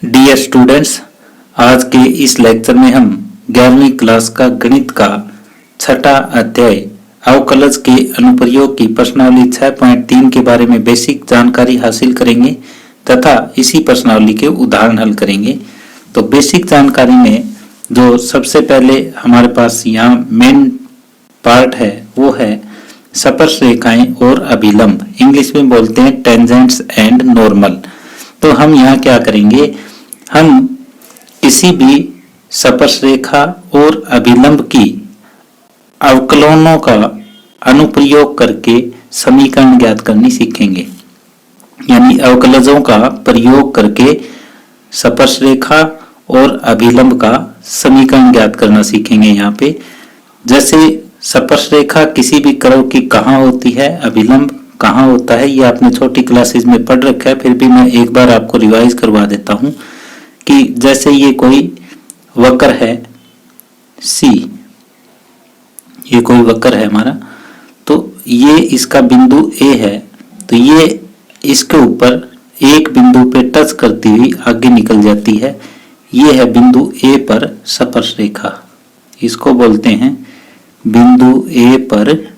Dear students, आज के इस लेक्चर में हम 11वीं क्लास का गणित का छठा अध्याय अवकलज के अनुप्रयोग की प्रश्नावली 6.3 के बारे में बेसिक जानकारी हासिल करेंगे तथा इसी प्रश्नावली के उदाहरण हल करेंगे। तो बेसिक जानकारी में जो सबसे पहले हमारे पास यहाँ मेन पार्ट है वो है स्पर्श रेखाएं और अभिलंब, इंग्लिश में बोलते हैं टेंजेंट्स एंड नॉर्मल। तो हम यहाँ क्या करेंगे, हम किसी भी स्पर्श रेखा और अभिलंब की अवकलनों का अनुप्रयोग करके समीकरण ज्ञात करनी सीखेंगे। यानी अवकलजों का प्रयोग करके स्पर्श रेखा और अभिलंब का समीकरण ज्ञात करना सीखेंगे। यहाँ पे जैसे स्पर्श रेखा किसी भी कर्व की कहाँ होती है, अभिलंब कहाँ होता है, ये आपने छोटी क्लासेस में पढ़ रखा है, फिर भी मैं एक बार आपको रिवाइज करवा देता हूँ कि जैसे ये कोई वक्र है सी, ये कोई वक्र है हमारा, तो ये इसका बिंदु ए है, तो ये इसके ऊपर एक बिंदु पे टच करती हुई आगे निकल जाती है। ये है बिंदु ए पर स्पर्श रेखा, इसको बोलते हैं बिंदु ए पर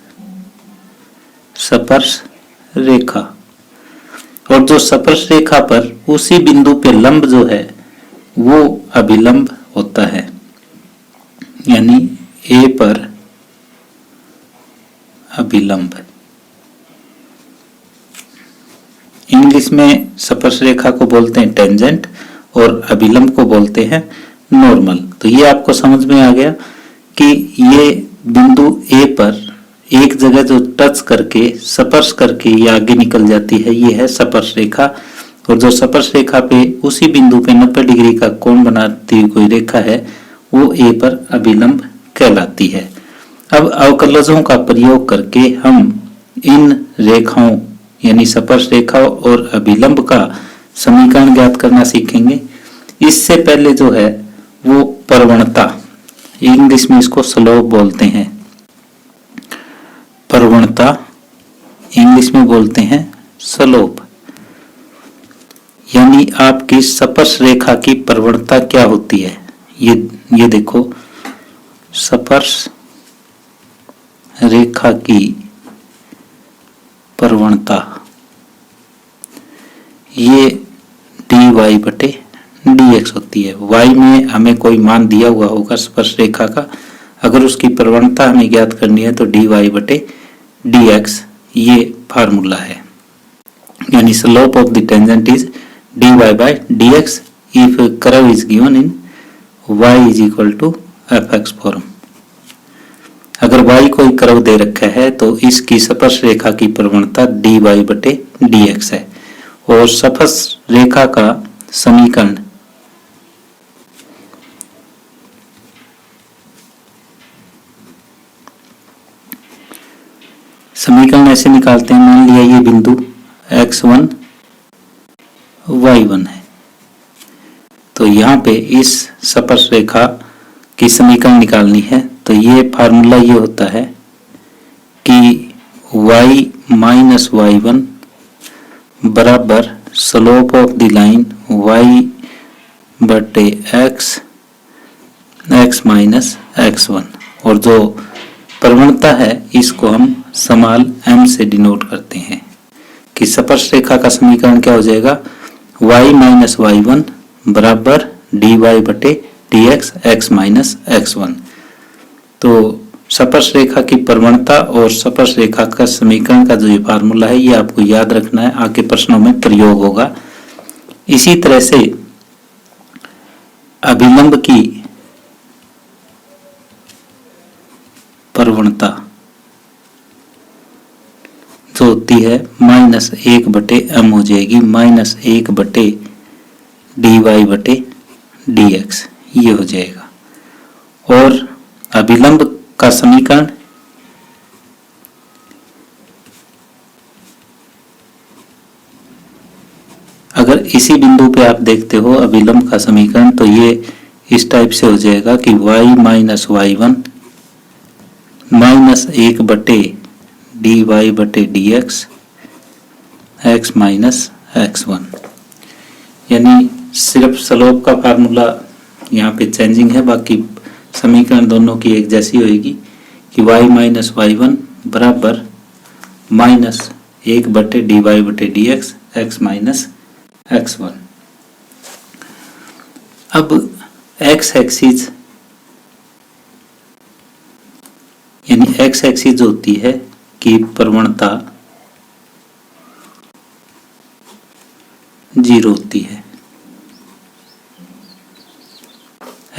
स्पर्श रेखा। और जो स्पर्श रेखा पर उसी बिंदु पे लंब जो है वो अभिलंब होता है। यानी ए पर अभिलंब, इंग्लिश में स्पर्श रेखा को बोलते हैं टेंजेंट और अभिलंब को बोलते हैं नॉर्मल। तो ये आपको समझ में आ गया कि ये बिंदु ए पर एक जगह जो टच करके स्पर्श करके ये आगे निकल जाती है, ये है स्पर्श रेखा। और जो स्पर्श रेखा पे उसी बिंदु पे 90 डिग्री का कोण बनाती हुई कोई रेखा है वो ए पर अभिलंब कहलाती है। अब अवकलजों का प्रयोग करके हम इन रेखाओं यानी स्पर्श रेखा और अभिलंब का समीकरण ज्ञात करना सीखेंगे। इससे पहले जो है वो प्रवणता, इंग्लिश में इसको स्लोप बोलते हैं, प्रवणता इंग्लिश में बोलते हैं स्लोप। यानी आपकी स्पर्श रेखा की प्रवणता क्या होती है, ये देखो, स्पर्श रेखा की प्रवणता ये dy बटे dx होती है। y में हमें कोई मान दिया हुआ होगा स्पर्श रेखा का, अगर उसकी प्रवणता हमें ज्ञात करनी है तो dy बटे dx ये फार्मूला है। यानी slope of the tangent is dy by dx if curve is given in y is equal to fx form. अगर y कोई कर्व दे रखा है तो इसकी स्पर्श रेखा की प्रवणता dy बटे dx है। और स्पर्श रेखा का समीकरण ऐसे निकालते हैं। मान लिया ये बिंदु x1 y1 है, तो यहाँ पे इस स्पर्श रेखा की समीकरण निकालनी है। तो ये फार्मूला ये होता है कि y माइनस y1 बराबर slope of the line y बटे x माइनस x1। और जो प्रवणता है इसको हम स्मॉल m से डिनोट करते हैं कि स्पर्श रेखा का समीकरण क्या हो जाएगा, y माइनस y1 बराबर dy बटे dx x माइनस x1। तो स्पर्श रेखा की प्रवणता और स्पर्श रेखा का समीकरण का जो ये फार्मूला है ये आपको याद रखना है, आगे प्रश्नों में प्रयोग होगा। इसी तरह से अभिलंब की प्रवणता जो होती है -1 बटे m हो जाएगी, -1 बटे dy बटे dx ये हो जाएगा। और अभिलंब का समीकरण अगर इसी बिंदु पे आप देखते हो अभिलंब का समीकरण, तो ये इस टाइप से हो जाएगा कि y माइनस y1 -1 बटे dy बटे dx x माइनस x1। यानी सिर्फ स्लोप का फार्मूला यहाँ पे चेंजिंग है, बाकी समीकरण दोनों की एक जैसी होगी कि y माइनस वाई वन बराबर minus 1/dy/dx x minus x1। अब x एक्सिस यानी x एक्सिस होती है कि प्रवणता 0 होती है,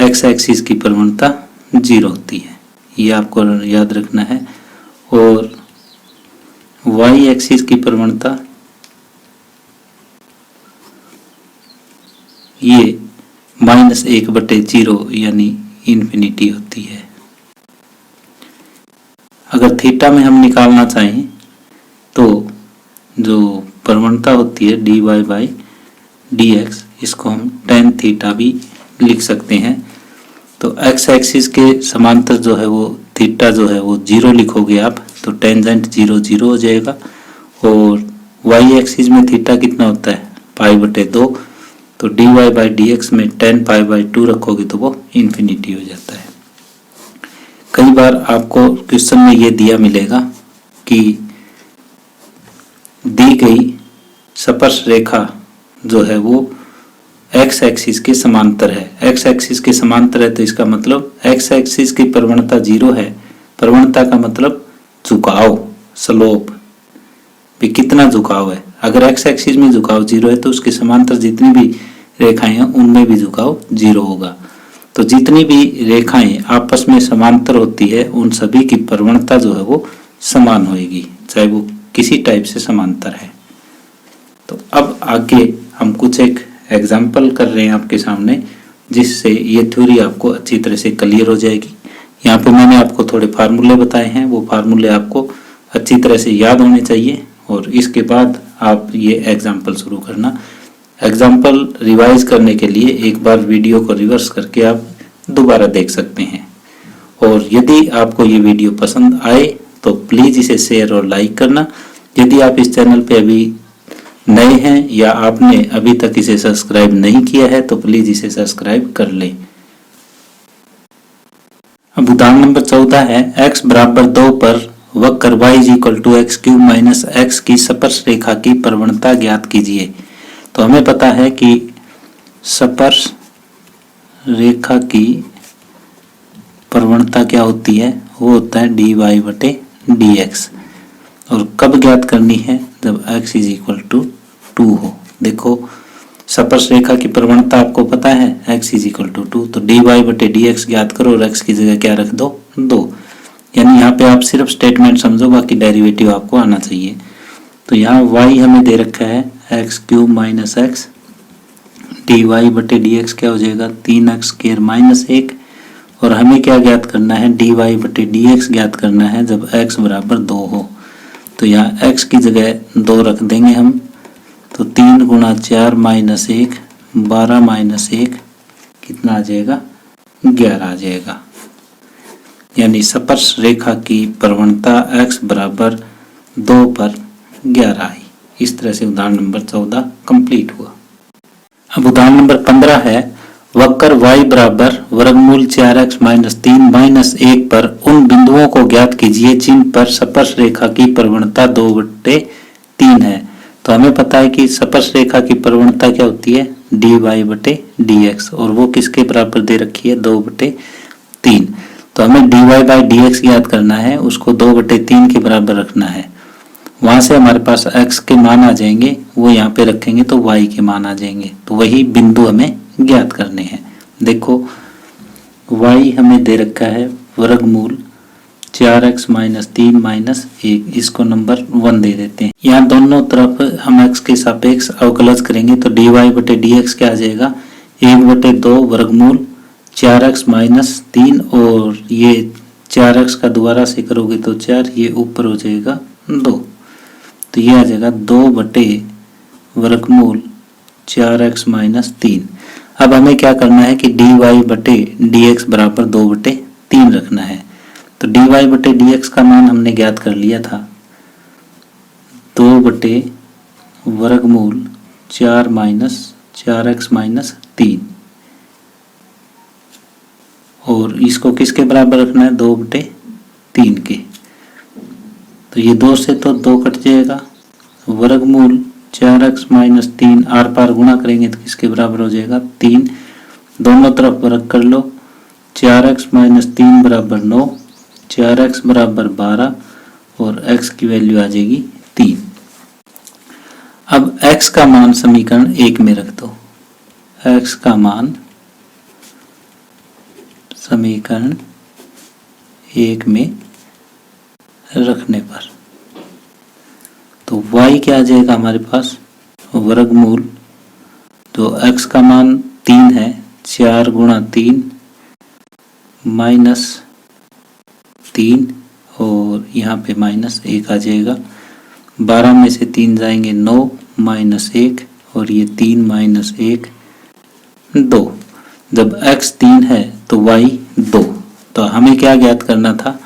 x एक्सिस की प्रवणता 0 होती है, ये आपको याद रखना है। और y एक्सिस की प्रवणता ये -1/0 यानी इन्फिनिटी होती है। अगर थीटा में हम निकालना चाहें तो जो प्रवणता होती है dy/dx, इसको हम tan थीटा भी लिख सकते हैं। तो x एक्सिस के समांतर जो है वो थीटा जो है वो 0 लिखोगे आप, तो टेंजेंट 0 0 हो जाएगा। और y एक्सिस में थीटा कितना होता है π/2, तो dy/dx में tan π/2 रखोगे तो वो इन्फिनिटी हो जाता है। कई बार आपको क्वेश्चन में ये दिया मिलेगा कि दी गई स्पर्श रेखा जो है वो x एक्सिस के समांतर है। x एक्सिस के समांतर है तो इसका मतलब x एक्सिस की प्रवणता 0 है। प्रवणता का मतलब झुकाव, स्लोप भी कितना झुकाव है। अगर x एक्सिस में झुकाव 0 है तो उसके समांतर जितनी भी रेखाएं हैं उनमें भी झुकाव 0 होगा। तो जितनी भी रेखाएं आपस में समांतर होती है उन सभी की प्रवणता जो है वो समान होगी, चाहे वो किसी टाइप से समांतर है। तो अब आगे हम कुछ एक एग्जाम्पल कर रहे हैं आपके सामने, जिससे ये थ्योरी आपको अच्छी तरह से क्लियर हो जाएगी। यहाँ पे मैंने आपको थोड़े फार्मूले बताए हैं, वो फार्मूले आपको अच्छी तरह से याद होने चाहिए और इसके बाद आप ये एग्जाम्पल शुरू करना। एग्जाम्पल रिवाइज करने के लिए एक बार वीडियो को रिवर्स करके आप दोबारा देख सकते हैं। और यदि आपको ये वीडियो पसंद आए तो प्लीज़ इसे शेयर और लाइक करना। यदि आप इस चैनल पे अभी नए हैं या आपने अभी तक इसे सब्सक्राइब नहीं किया है तो प्लीज़ इसे सब्सक्राइब कर लें। अब उदाहरण नंबर 14 है, x बराबर 2 पर वक्र y x³ - x की स्पर्श रेखा की प्रवणता ज्ञात कीजिए। तो हमें पता है कि स्पर्श रेखा की प्रवणता क्या होती है, वो होता है dy/dx। और कब ज्ञात करनी है, जब x = 2 हो। देखो स्पर्श रेखा की प्रवणता आपको पता है x = 2, तो dy/dx ज्ञात करो और x की जगह क्या रख दो 2। यानी यहाँ पे आप सिर्फ स्टेटमेंट समझो, बाकी डेरिवेटिव आपको आना चाहिए। तो यहाँ y हमें दे रखा है x³ - x, dy/dx क्या हो जाएगा 3x² - 1। और हमें क्या ज्ञात करना है, dy/dx ज्ञात करना है जब x बराबर 2 हो। तो यहाँ x की जगह 2 रख देंगे हम, तो 3 × 4 - 1 12 - 1 कितना आ जाएगा 11 आ जाएगा। यानी स्पर्श रेखा की प्रवणता x बराबर 2 पर 11 आई। इस तरह से उदाहरण नंबर 14 कंप्लीट हुआ। अब उदाहरण नंबर 15 है, वक्र y बराबर वर्गमूल 4x - 3 - 1 पर उन बिंदुओं को ज्ञात कीजिए जिन पर स्पर्श रेखा की प्रवणता 2/3 है। तो हमें पता है कि स्पर्श रेखा की प्रवणता क्या होती है dy/dx, और वो किसके बराबर दे रखी है 2/3। तो हमें dy/dx ज्ञात करना है, उसको 2/3 के बराबर रखना है। वहां से हमारे पास x के मान आ जाएंगे, वो यहाँ पे रखेंगे तो y के मान आ जाएंगे। तो वही बिंदु हमें ज्ञात करने हैं। देखो y हमें दे रखा है वर्गमूल 4x - 3 - 1, इसको नंबर 1 दे देते हैं। यहाँ दोनों तरफ हम x के सापेक्ष अवकलज करेंगे तो dy/dx क्या आ जाएगा 1/2 वर्गमूल 4x - 3, और ये 4x का दोबारा से करोगे तो 4, ये ऊपर हो जाएगा 2, तो ये आ जाएगा 2/वर्गमूल 4x - 3। अब हमें क्या करना है कि dy/dx बराबर 2/3 रखना है। तो dy/dx का मान हमने ज्ञात कर लिया था 2/वर्गमूल 4 - 4x माइनस 3, और इसको किसके बराबर रखना है, 2/3 के। तो ये 2 से तो 2 कट जाएगा, वर्गमूल 4x माइनस 3 आर पार गुणा करेंगे तो किसके बराबर हो जाएगा, 3। दोनों तरफ वर्ग कर लो, 4x माइनस 3 बराबर 9, 4x बराबर 12 और x की वैल्यू आ जाएगी 3। अब x का मान समीकरण 1 में रख दो, x का मान समीकरण 1 में रखने पर तो y क्या आ जाएगा हमारे पास, वर्गमूल जो x का मान 3 है, 4 गुणा 3 माइनस 3 और यहाँ पे माइनस 1 आ जाएगा। 12 में से 3 जाएंगे 9 माइनस 1 और ये 3 माइनस 1 2। जब x 3 है तो y 2। तो हमें क्या ज्ञात करना था,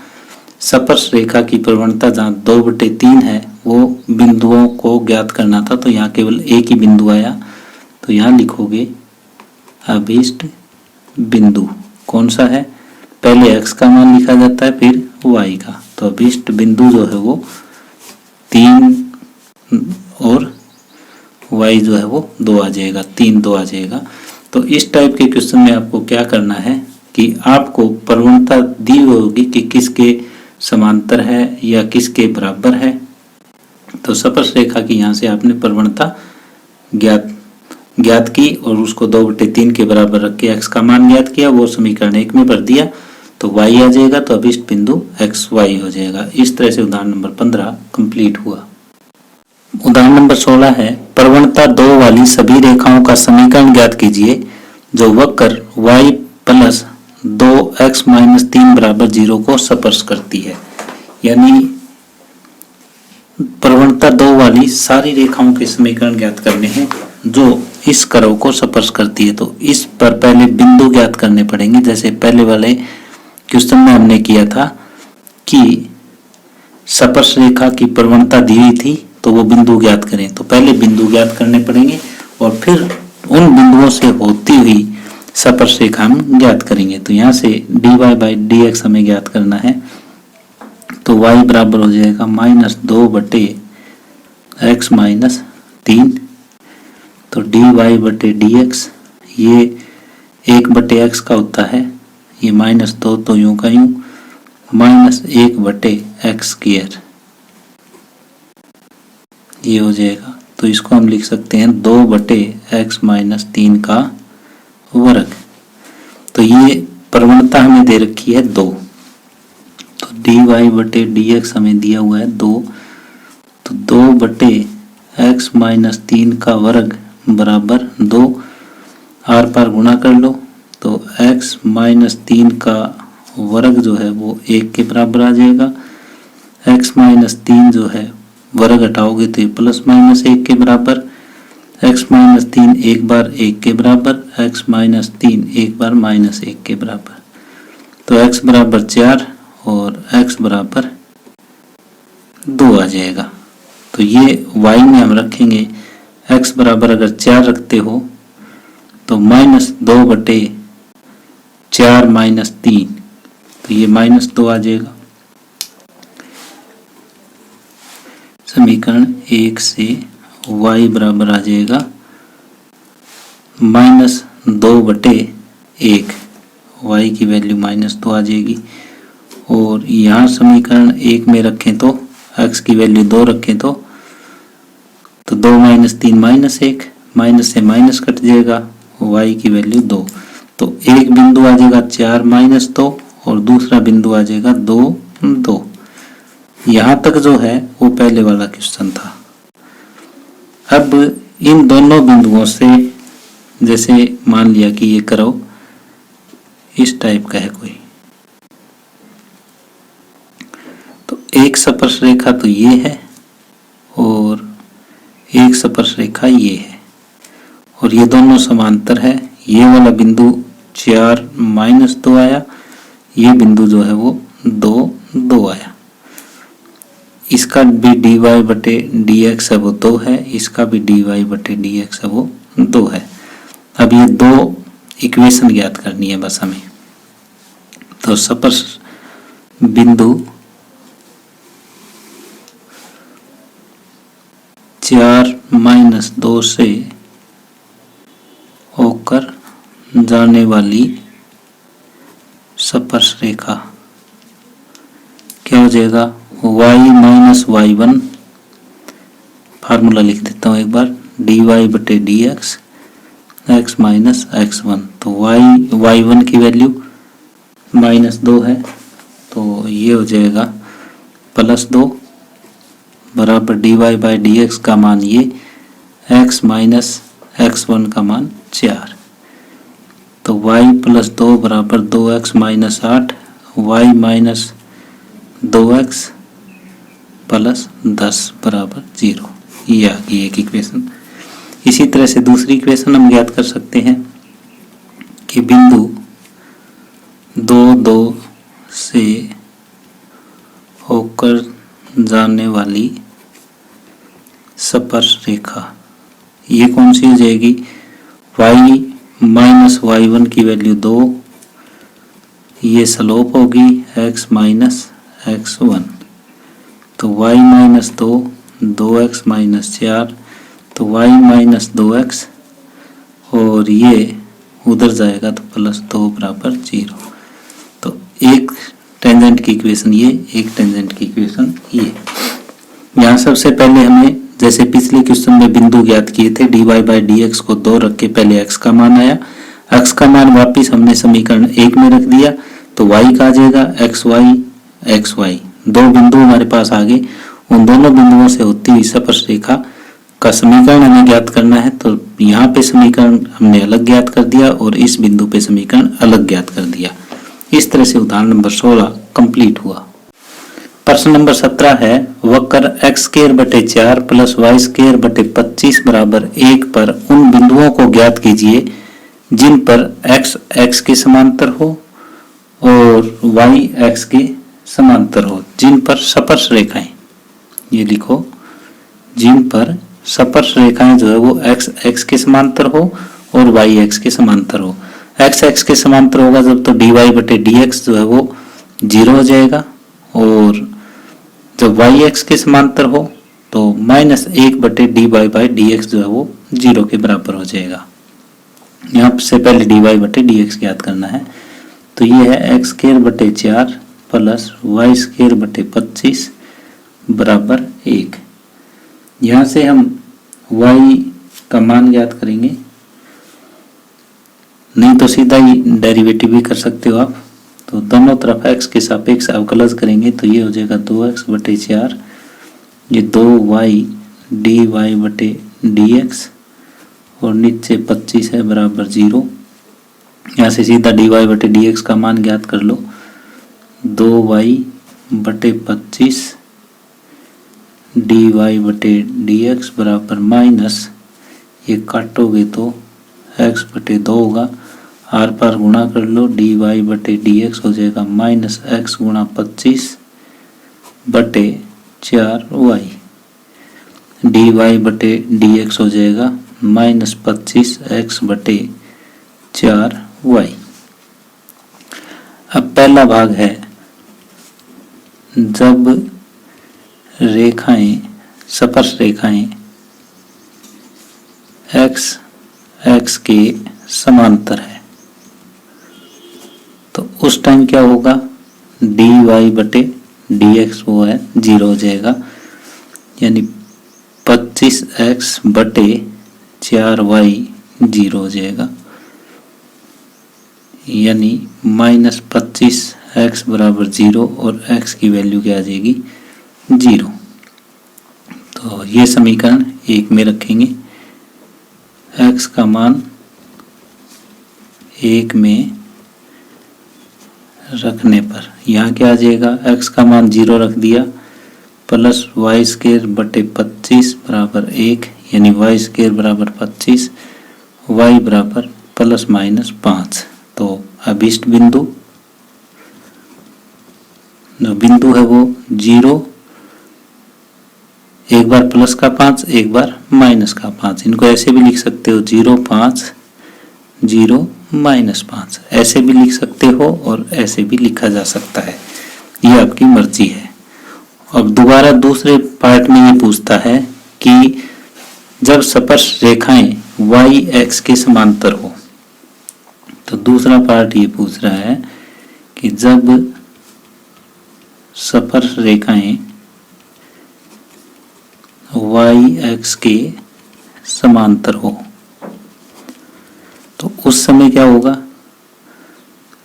स्पर्श रेखा की प्रवणता जहाँ 2/3 है वो बिंदुओं को ज्ञात करना था। तो यहाँ केवल एक ही बिंदु आया, तो यहाँ लिखोगे अभीष्ट बिंदु कौन सा है, पहले x का मान लिखा जाता है फिर y का। तो अभीष्ट बिंदु जो है वो 3 और y जो है वो 2 आ जाएगा, 3 2 आ जाएगा। तो इस टाइप के क्वेश्चन में आपको क्या करना है कि आपको प्रवणता दी होगी कि किसके समांतर है या किसके बराबर है। तो स्पर्श रेखा की यहाँ से आपने प्रवणता ज्ञात की और उसको 2/3 के बराबर रख के x का मान ज्ञात किया, वो समीकरण 1 में भर दिया तो y आ जाएगा, तो अभीष्ट बिंदु xy हो जाएगा। इस तरह से उदाहरण नंबर 15 कंप्लीट हुआ। उदाहरण नंबर 16 है, प्रवणता 2 वाली सभी रेखाओं का समीकरण ज्ञात कीजिए जो वक्र y प्लस 2x माइनस 3 बराबर 0 को स्पर्श करती है। यानी प्रवणता 2 वाली सारी रेखाओं के समीकरण ज्ञात करने हैं जो इस कर्व को स्पर्श करती है। तो इस पर पहले बिंदु ज्ञात करने पड़ेंगे, जैसे पहले वाले क्वेश्चन में हमने किया था कि स्पर्श रेखा की प्रवणता दी हुई थी तो वो बिंदु ज्ञात करें। तो पहले बिंदु ज्ञात करने पड़ेंगे और फिर उन बिंदुओं से होती हुई स्पर्श रेखा हम ज्ञात करेंगे। तो यहाँ से dy/dx हमें ज्ञात करना है, तो y बराबर हो जाएगा -2/x माइनस 3। तो dy/dx ये 1/x का होता है, ये -2 तो यूं का यूं -1/x², ये हो जाएगा। तो इसको हम लिख सकते हैं 2/x माइनस 3 का वर्ग। तो ये प्रवणता हमें दे रखी है 2, तो dy/dx हमें दिया हुआ है 2, तो 2/x माइनस 3 का वर्ग बराबर 2, आर पार गुणा कर लो तो x माइनस 3 का वर्ग जो है वो 1 के बराबर आ जाएगा। x माइनस 3 जो है वर्ग हटाओगे तो ये प्लस माइनस 1 के बराबर, x माइनस 3 एक बार 1 के बराबर, x माइनस 3 एक बार -1 के बराबर। तो x बराबर 4 और x बराबर 2 आ जाएगा। तो ये y में हम रखेंगे, x बराबर अगर 4 रखते हो तो -2/4 माइनस 3, तो ये -2 आ जाएगा। समीकरण 1 से y बराबर आ जाएगा -2/1, y की वैल्यू -2 आ जाएगी। और यहाँ समीकरण 1 में रखें तो x की वैल्यू 2 रखें तो 2 माइनस 3 -1, माइनस से माइनस कट जाएगा, y की वैल्यू 2। तो एक बिंदु आ जाएगा 4 -2 और दूसरा बिंदु आ जाएगा 2 2। यहाँ तक जो है वो पहले वाला क्वेश्चन था। अब इन दोनों बिंदुओं से, जैसे मान लिया कि ये कर्व इस टाइप का है कोई, तो एक स्पर्श रेखा तो ये है और एक स्पर्श रेखा ये है और ये दोनों समांतर है। ये वाला बिंदु 4 -2 आया, ये बिंदु जो है वो 2 2 आया। इसका भी dy/dx है वो 2 है, इसका भी dy/dx है वो 2 है। अब ये दो इक्वेशन ज्ञात करनी है बस हमें। तो स्पर्श बिंदु 4 माइनस 2 से होकर जाने वाली स्पर्श रेखा क्या हो जाएगा, y माइनस y1, फार्मूला लिख देता हूँ एक बार, dy बटे dx x माइनस x1। तो y1 की वैल्यू -2 है, तो ये हो जाएगा +2 बराबर dy बाई dx का मान ये x माइनस x1 का मान 4। तो y प्लस 2 बराबर 2x minus 8, y minus 2x plus 10 बराबर 0। ये आ गई एक इक्वेशन। इसी तरह से दूसरी इक्वेशन हम ज्ञात कर सकते हैं कि बिंदु 2 से होकर जाने वाली स्पर्श रेखा ये कौन सी हो जाएगी, y माइनस y1 की वैल्यू 2, ये स्लोप होगी x माइनस x1। तो y माइनस 2, 2x माइनस 4, तो y माइनस 2x और ये उधर जाएगा तो +2 बराबर 0। तो एक टेंजेंट की इक्वेशन ये, एक टेंजेंट की इक्वेशन ये। यहाँ सबसे पहले हमें जैसे पिछले क्वेश्चन में बिंदु ज्ञात किए थे, dy बाई dx को 2 रख के पहले x का मान आया, x का मान वापिस हमने समीकरण 1 में रख दिया, तो y का आ जाएगा xy, दो बिंदु हमारे पास आ गए। उन दोनों बिंदुओं से होती हुई स्पर्श रेखा का समीकरण हमें ज्ञात करना है। तो यहाँ पे समीकरण हमने अलग ज्ञात कर दिया और इस बिंदु पे समीकरण अलग ज्ञात कर दिया। इस तरह से उदाहरण नंबर 16 कंप्लीट हुआ। प्रश्न नंबर 17 है, वक्र x² बटे 4 प्लस y² बटे 25 बराबर 1 पर उन बिंदुओं को ज्ञात कीजिए जिन पर x x के समांतर हो और y x के समांतर हो, जिन पर स्पर्श रेखाएं, ये लिखो, जिन पर स्पर्श रेखाएं जो है वो x x के समांतर हो और y x के समांतर हो। x x के समांतर होगा जब तो dy बटे dx जो है वो 0 हो जाएगा, और जब y x के समांतर हो तो -1 बटे dy बाई dx जो है वो 0 के बराबर हो जाएगा। यहाँ से पहले dy बटे dx ज्ञात करना है। तो ये है x² बटे 4 प्लस y² बटे 25 बराबर 1। यहाँ से हम y का मान ज्ञात करेंगे, नहीं तो सीधा ही डेरिवेटिव भी कर सकते हो आप। तो दोनों तरफ x के सापेक्ष अवकलज करेंगे तो ये हो जाएगा 2x बटे 4, ये 2y dy बटे dx और नीचे 25 है बराबर 0। यहाँ से सीधा dy बटे dx का मान ज्ञात कर लो, 2y बटे 25 dy बटे dx बराबर माइनस, ये काटोगे तो x बटे 2 होगा, आर पार गुणा कर लो, dy बटे dx हो जाएगा -x गुणा 25 बटे 4y, dy बटे dx हो जाएगा -25x बटे 4y। अब पहला भाग है, जब रेखाएं स्पर्श रेखाएं x x के समांतर है तो उस टाइम क्या होगा, dy बटे dx वो है 0 हो जाएगा, यानी 25x बटे 4y 0 हो जाएगा, यानी -25x बराबर 0 और x की वैल्यू क्या आ जाएगी 0। तो ये समीकरण 1 में रखेंगे, x का मान 1 में रखने पर यहाँ क्या आ जाएगा, x का मान 0 रख दिया, प्लस y² बटे 25 बराबर 1, यानी y² बराबर 25, y बराबर ±5। तो अभिष्ट बिंदु जो बिंदु है वो 0, एक बार +5 एक बार -5, इनको ऐसे भी लिख सकते हो 0 5 0 -5 ऐसे भी लिख सकते हो और ऐसे भी लिखा जा सकता है, ये आपकी मर्जी है। अब दोबारा दूसरे पार्ट में ये पूछता है कि जब स्पर्श रेखाएं y x के समांतर हो, तो दूसरा पार्ट ये पूछ रहा है कि जब स्पर्श रेखाएं y x के समांतर हो तो उस समय क्या होगा,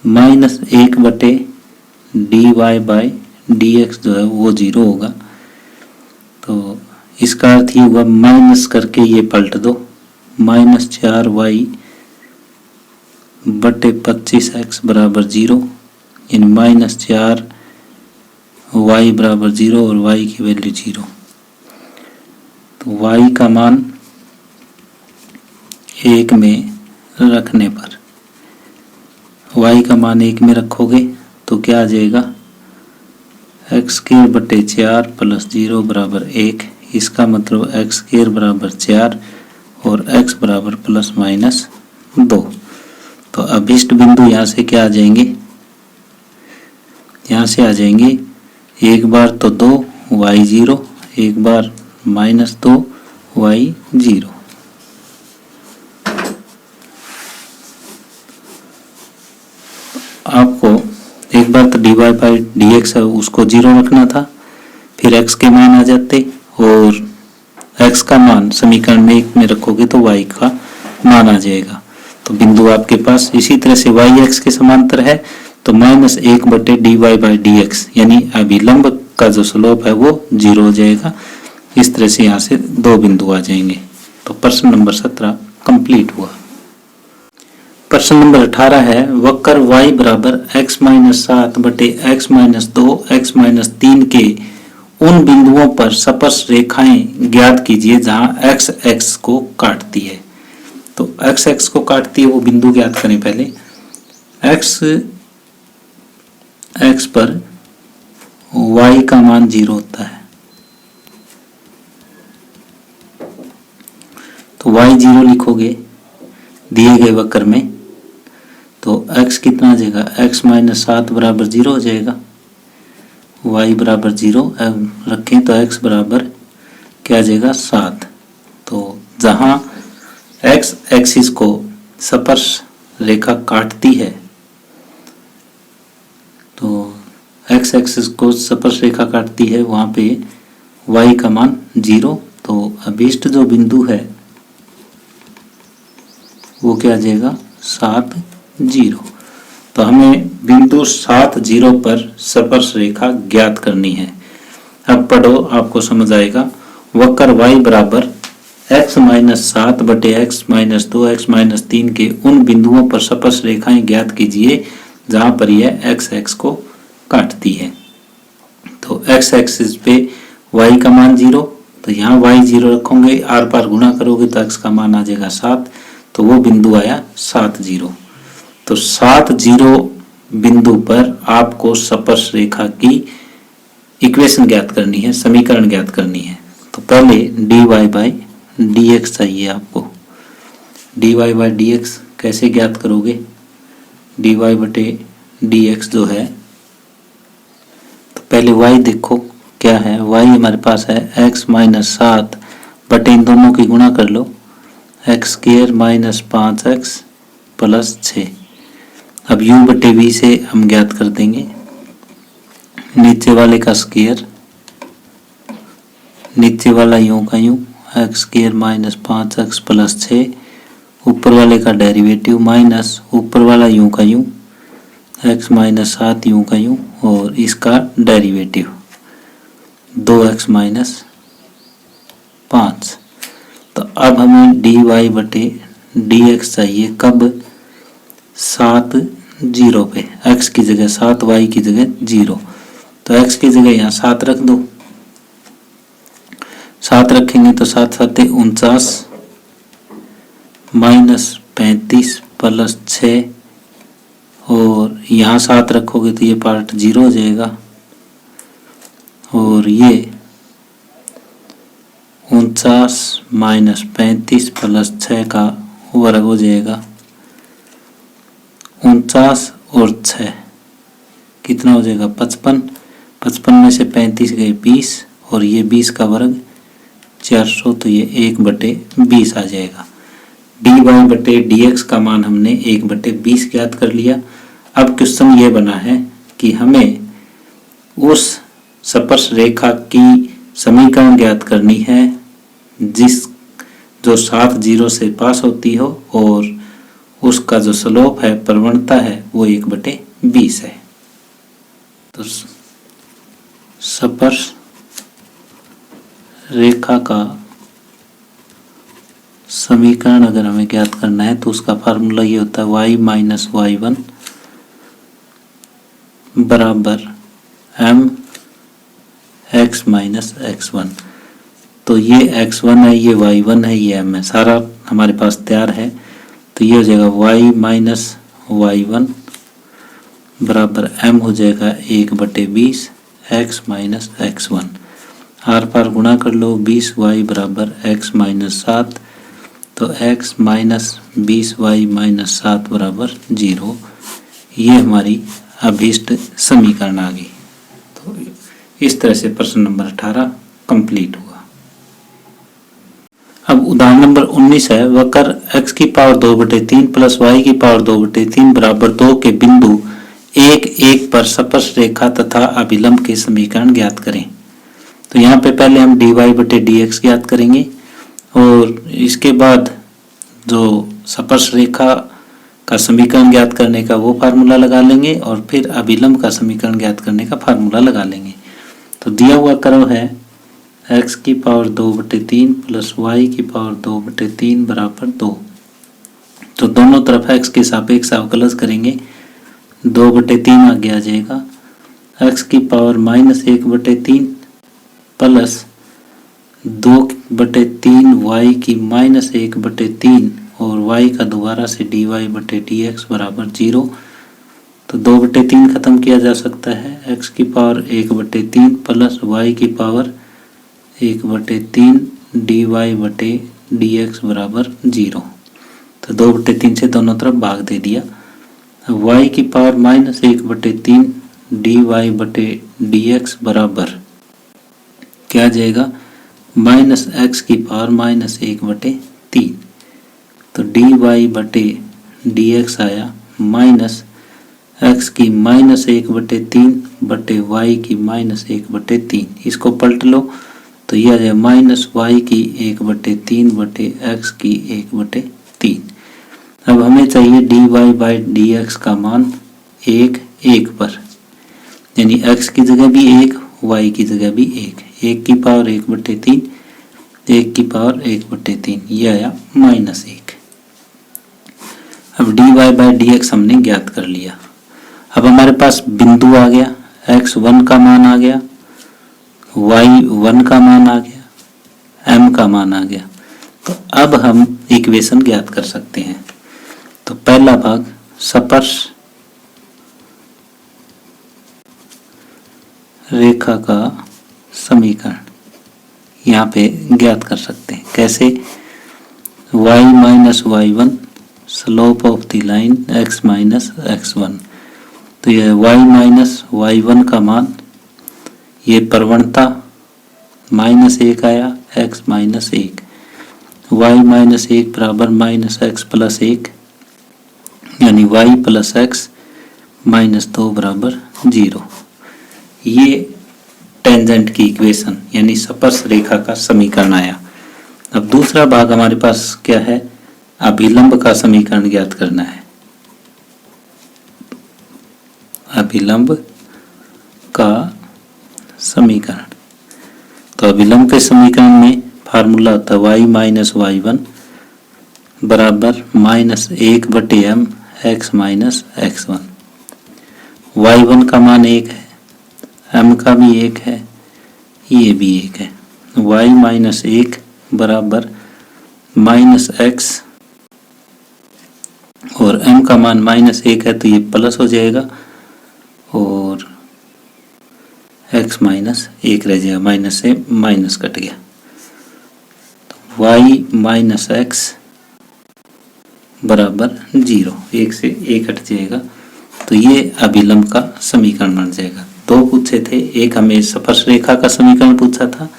-1/dy/dx जो है वो 0 होगा। तो इसका अर्थ ये हुआ, माइनस करके ये पलट दो, -4y/25x बराबर 0, यानी -4y बराबर 0 और y की वैल्यू 0। तो y का मान 1 में रखने पर, y का मान 1 में रखोगे तो क्या आ जाएगा, x²/4 + 0 बराबर 1। इसका मतलब x² बराबर 4 और x बराबर ±2। तो अभिष्ट बिंदु यहाँ से क्या आ जाएंगे, यहाँ से आ जाएंगे, एक बार तो 2 y0, एक बार -2 y0। आपको एक बार तो dy/dx है उसको 0 रखना था, फिर x के मान आ जाते और x का मान समीकरण में 1 में रखोगे तो y का मान आ जाएगा। तो बिंदु आपके पास इसी तरह से y x के समांतर है तो -1/dy/dx यानी अभिलंब का जो स्लोप है वो 0 हो जाएगा। इस तरह से यहाँ से 2 बिंदु आ जाएंगे। तो प्रश्न नंबर 17 कंप्लीट हुआ। प्रश्न नंबर 18 है, वक्र y बराबर x-7/x-2 के उन बिंदुओं पर स्पर्श रेखाएं ज्ञात कीजिए जहां x x को काटती है। तो x x को काटती है वो बिंदु ज्ञात करें। पहले x x पर y का मान 0 होता है, तो y 0 लिखोगे दिए गए वक्र में, तो x कितना आ जाएगा, x-7 बराबर 0 हो जाएगा, y बराबर 0 रखें तो x बराबर क्या आ जाएगा 7। तो जहां x एक्सिस को स्पर्श रेखा काटती है, तो x एक्सिस को स्पर्श रेखा काटती है वहां पे y का मान 0। तो अभीष्ट जो बिंदु है वो क्या आ जाएगा 7 0। तो हमें बिंदु 7 0 पर स्पर्श रेखा ज्ञात करनी है। अब पढ़ो, आपको समझ आएगा। वक्र y बराबर x-7/x-2 x-3 के उन बिंदुओं पर स्पर्श रेखाएं ज्ञात कीजिए जहां पर यह x x को काटती है। तो x एक्सिस पे y का मान 0, तो यहाँ y 0 रखोगे, आर पार गुणा करोगे तो x का मान आ जाएगा 7, तो वो बिंदु आया 7 0। तो 7 0 बिंदु पर आपको स्पर्श रेखा की इक्वेशन ज्ञात करनी है, समीकरण ज्ञात करनी है। तो पहले dy/dx चाहिए आपको। dy/dx कैसे ज्ञात करोगे, dy/dx जो है, तो पहले y देखो क्या है, y हमारे पास है x-7 बटे इन दोनों की गुणा कर लो, x² - 5x + 6। अब u/v से हम ज्ञात कर देंगे, नीचे वाले का स्क्वायर, नीचे वाला यूं का यूं, x² - 5x + 6, ऊपर वाले का डेरिवेटिव माइनस ऊपर वाला यूं का यूं, x - 7 यूं का यूं, और इसका डेरिवेटिव 2x - 5। तो अब हमें dy/dx चाहिए, कब, 7 0 पे, x की जगह 7, y की जगह 0। तो x की जगह यहाँ 7 रख दो, 7 रखेंगे तो 7 7 49 -35 + 6, और यहाँ 7 रखोगे तो ये पार्ट 0 हो जाएगा, और ये 49 - 35 + 6 का वर्ग हो जाएगा, 49 और 6 कितना हो जाएगा 55। 55 में से 35 गए 20 और ये 20 का वर्ग 400, तो ये 1/20 आ जाएगा। dy/dx का मान हमने 1/20 ज्ञात कर लिया। अब क्वेश्चन ये बना है कि हमें उस स्पर्श रेखा की समीकरण ज्ञात करनी है जो 7 0 से पास होती हो और उसका जो स्लोप है प्रवणता है वो 1/20 है। तो स्पर्श रेखा का समीकरण अगर हमें ज्ञात करना है तो उसका फार्मूला ये होता है y माइनस y1 बराबर m x माइनस x1। तो ये x1 है, ये y1 है, ये m है, सारा हमारे पास तैयार है। तो ये हो जाएगा y माइनस y1 बराबर m हो जाएगा 1/20 x माइनस x1। आर पार गुणा कर लो, 20y बराबर x माइनस 7, तो x माइनस 20y माइनस 7 बराबर 0। ये हमारी अभीष्ट समीकरण आ गई। तो इस तरह से प्रश्न नंबर 18 कंप्लीट हुआ। अब उदाहरण नंबर 19 है, वक्र x की पावर 2/3 प्लस y की पावर 2/3 बराबर 2 के बिंदु 1 1 पर स्पर्श रेखा तथा अभिलंब के समीकरण ज्ञात करें। तो यहाँ पे पहले हम dy/dx ज्ञात करेंगे और इसके बाद जो स्पर्श रेखा का समीकरण ज्ञात करने का वो फार्मूला लगा लेंगे और फिर अभिलंब का समीकरण ज्ञात करने का फार्मूला लगा लेंगे। तो दिया हुआ कर्व है x की पावर 2/3 प्लस y की पावर 2/3 बराबर 2। तो दोनों तरफ x के सापेक्ष अवकलज करेंगे, 2/3 आगे आ जाएगा। x की पावर -1/3 प्लस 2/3 y की -1/3 और y का दोबारा से dy/dx बराबर 0। तो 2/3 खत्म किया जा सकता है, x की पावर 1/3 प्लस y की पावर 1/3 dy/dx बराबर 0। तो 2/3 से दोनों तरफ भाग दे दिया। y की पावर -1/3 dy/dx बराबर क्या आ जाएगा -x की पावर -1/3। तो dy/dx आया -x की -1/3 बटे y की -1/3। इसको पलट लो तो यह आ जाए -y की 1/3 बटे x की 1/3। अब हमें चाहिए dy/dx का मान 1 1 पर, यानी x की जगह भी 1 y की जगह भी 1 की पावर 1/3 1 की पावर 1/3, यह आया -1। अब dy/dx हमने ज्ञात कर लिया। अब हमारे पास बिंदु आ गया, x1 का मान आ गया, y1 का मान आ गया, m का मान आ गया। तो अब हम इक्वेशन ज्ञात कर सकते हैं। तो पहला भाग स्पर्श रेखा का समीकरण यहाँ पे ज्ञात कर सकते हैं। कैसे? y minus y1 slope of the line x minus x1। तो यह y माइनस y1 का मान, ये प्रवणता -1 आया, x माइनस 1, y माइनस 1 बराबर -x प्लस 1, यानी y प्लस x -2 बराबर 0। ये टेंजेंट की इक्वेशन यानी स्पर्श रेखा का समीकरण आया। अब दूसरा भाग हमारे पास क्या है? अभिलंब का समीकरण ज्ञात करना है। अभिलंब का समीकरण, तो अभिलंब के समीकरण में फार्मूला होता है y माइनस y1 बराबर -1/m x minus x1। y1 का मान 1 है, m का भी 1 है, ये भी 1 है। y माइनस 1 बराबर -x और m का मान -1 है तो ये प्लस हो जाएगा और x माइनस 1 रह जाएगा, माइनस से माइनस कट गया। तो y माइनस x बराबर 0, 1 से 1 हट जाएगा। तो ये अभिलंब का समीकरण बन जाएगा। दो पूछे थे, एक हमें स्पर्श रेखा का समीकरण पूछा था,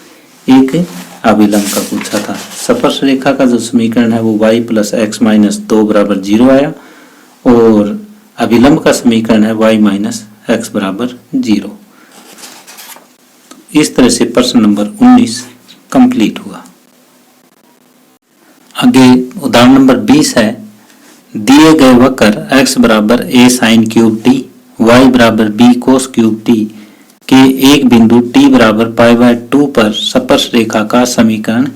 एक अभिलंब का पूछा था। स्पर्श रेखा का जो समीकरण है वो y + x - 2 = 0 आया और अभिलंब का समीकरण है y - x = 0। इस तरह से प्रश्न नंबर 19 कंप्लीट हुआ। आगे उदाहरण नंबर 20 है, दिए गए वक्र x = a sin cube t, y = b cos cube t के एक बिंदु t = π/2 पर स्पर्श रेखा का समीकरण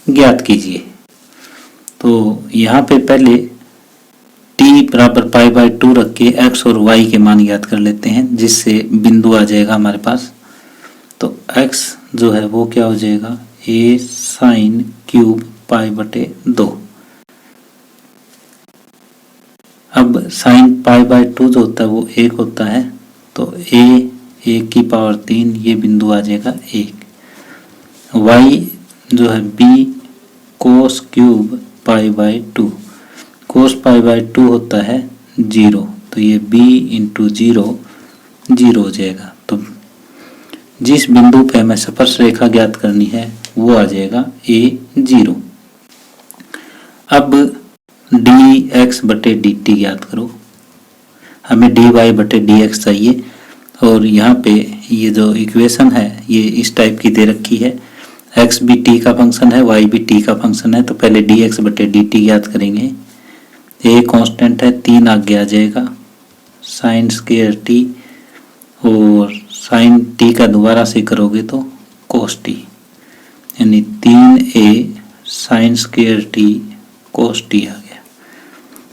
ज्ञात कीजिए। तो यहाँ पे पहले t = π/2 रख के x और y के मान ज्ञात कर लेते हैं, जिससे बिंदु आ जाएगा हमारे पास। तो x जो है वो क्या हो जाएगा, a sin क्यूब π/2। अब sin π/2 जो होता है वो 1 होता है, तो a 1/3 ये बिंदु आ जाएगा 1। y जो है b cos क्यूब π/2, cos π/2 होता है 0, तो ये b × 0 0 हो जाएगा। तो जिस बिंदु पे हमें स्पर्श रेखा ज्ञात करनी है वो आ जाएगा a0। अब dx/dt ज्ञात करो। हमें dy/dx चाहिए और यहाँ पे ये जो इक्वेशन है ये इस टाइप की दे रखी है, x भी t का फंक्शन है, y भी t का फंक्शन है। तो पहले dx/dt ज्ञात करेंगे। a कांस्टेंट है, 3 आगे आ जाएगा, sin स्क्वायर t और sin t का दोबारा से करोगे तो cos t, यानी 3a sin square t cos t आ गया।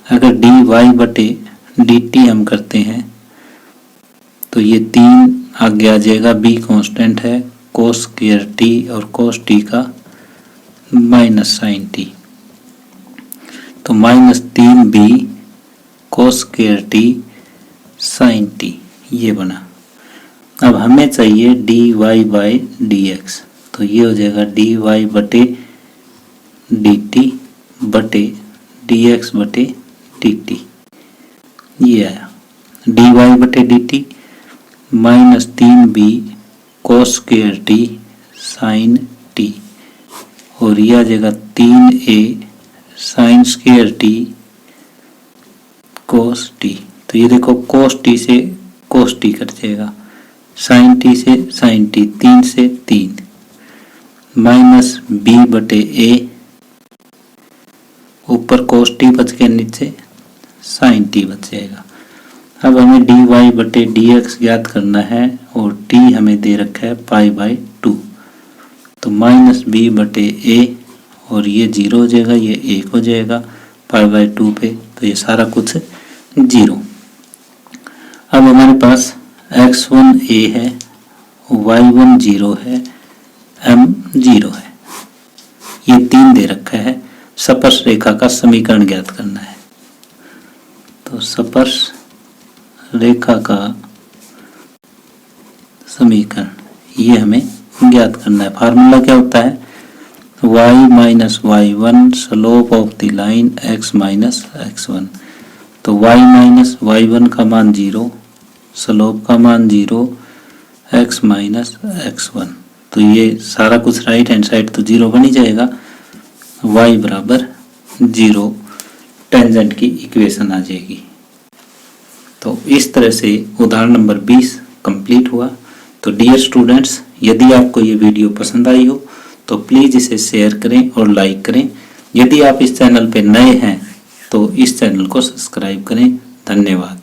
अगर dy/dt हम करते हैं तो ये 3 आगे आ जाएगा, b कांस्टेंट है, cos स्क्वायर t और cos t का माइनस sin t, तो -3b cos square t sin t ये बना। अब हमें चाहिए dy/dx, तो ये हो जाएगा dy/dt बटे dx/dt। ये आया dy/dt -3b cos square t sin t, और ये आ जाएगा 3a sin square t cos t। तो ये देखो cos t से cos t कट जाएगा, sin t से sin t, 3 से 3, -b/a, ऊपर cos t बच के नीचे sin t बच जाएगा। अब हमें dy/dx ज्ञात करना है और t हमें दे रखा है π/2, तो -b/a और ये 0 हो जाएगा, ये 1 हो जाएगा π/2 पे, तो ये सारा कुछ 0। अब हमारे पास x1 a है, y1 0 है, m 0 है, ये 3 दे रखा है। स्पर्श रेखा का समीकरण ज्ञात करना है। तो स्पर्श रेखा का समीकरण ये हमें ज्ञात करना है। फार्मूला क्या होता है, y - y1 slope of the line x - x1। तो y - y1 का मान 0, स्लोप का मान 0, x - x1, तो ये सारा कुछ राइट हैंड साइड तो 0 बन ही जाएगा। y = 0 टेंजेंट की इक्वेशन आ जाएगी। तो इस तरह से उदाहरण नंबर 20 कंप्लीट हुआ। तो डियर स्टूडेंट्स, यदि आपको ये वीडियो पसंद आई हो तो प्लीज़ इसे शेयर करें और लाइक करें। यदि आप इस चैनल पे नए हैं तो इस चैनल को सब्सक्राइब करें। धन्यवाद।